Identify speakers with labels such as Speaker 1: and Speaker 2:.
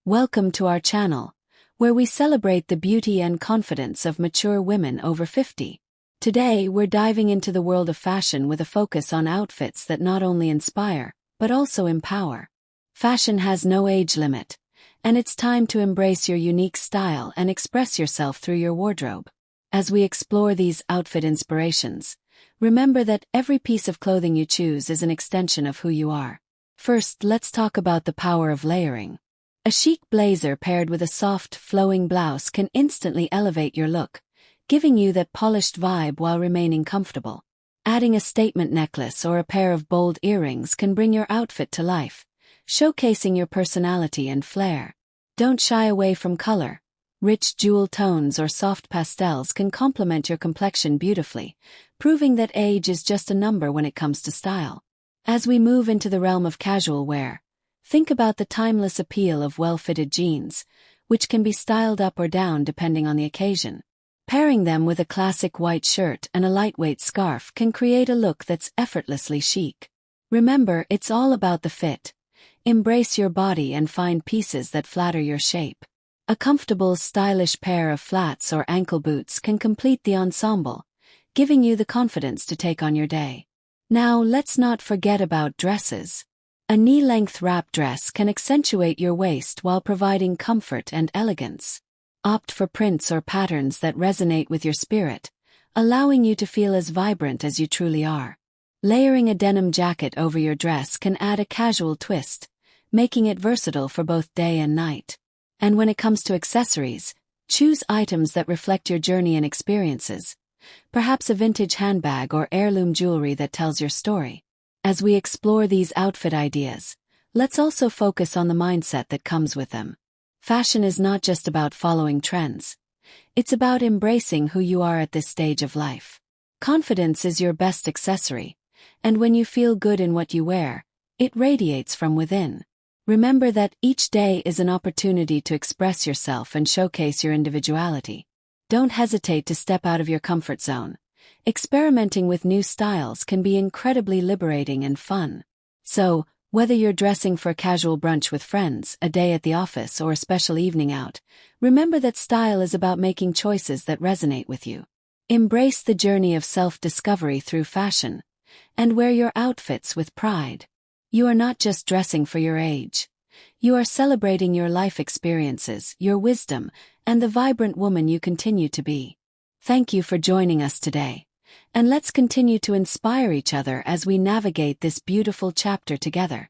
Speaker 1: Welcome to our channel, where we celebrate the beauty and confidence of mature women over 50. Today, we're diving into the world of fashion with a focus on outfits that not only inspire, but also empower. Fashion has no age limit, and it's time to embrace your unique style and express yourself through your wardrobe. As we explore these outfit inspirations, remember that every piece of clothing you choose is an extension of who you are. First, let's talk about the power of layering. A chic blazer paired with a soft, flowing blouse can instantly elevate your look, giving you that polished vibe while remaining comfortable. Adding a statement necklace or a pair of bold earrings can bring your outfit to life, showcasing your personality and flair. Don't shy away from color. Rich jewel tones or soft pastels can complement your complexion beautifully, proving that age is just a number when it comes to style. As we move into the realm of casual wear, think about the timeless appeal of well-fitted jeans, which can be styled up or down depending on the occasion. Pairing them with a classic white shirt and a lightweight scarf can create a look that's effortlessly chic. Remember, it's all about the fit. Embrace your body and find pieces that flatter your shape. A comfortable, stylish pair of flats or ankle boots can complete the ensemble, giving you the confidence to take on your day. Now, let's not forget about dresses. A knee-length wrap dress can accentuate your waist while providing comfort and elegance. Opt for prints or patterns that resonate with your spirit, allowing you to feel as vibrant as you truly are. Layering a denim jacket over your dress can add a casual twist, making it versatile for both day and night. And when it comes to accessories, choose items that reflect your journey and experiences. Perhaps a vintage handbag or heirloom jewelry that tells your story. As we explore these outfit ideas, let's also focus on the mindset that comes with them. Fashion is not just about following trends. It's about embracing who you are at this stage of life. Confidence is your best accessory, and when you feel good in what you wear, it radiates from within. Remember that each day is an opportunity to express yourself and showcase your individuality. Don't hesitate to step out of your comfort zone. Experimenting with new styles can be incredibly liberating and fun. So, whether you're dressing for a casual brunch with friends, a day at the office, or a special evening out, remember that style is about making choices that resonate with you. Embrace the journey of self-discovery through fashion, and wear your outfits with pride. You are not just dressing for your age. You are celebrating your life experiences, your wisdom, and the vibrant woman you continue to be. Thank you for joining us today, and let's continue to inspire each other as we navigate this beautiful chapter together.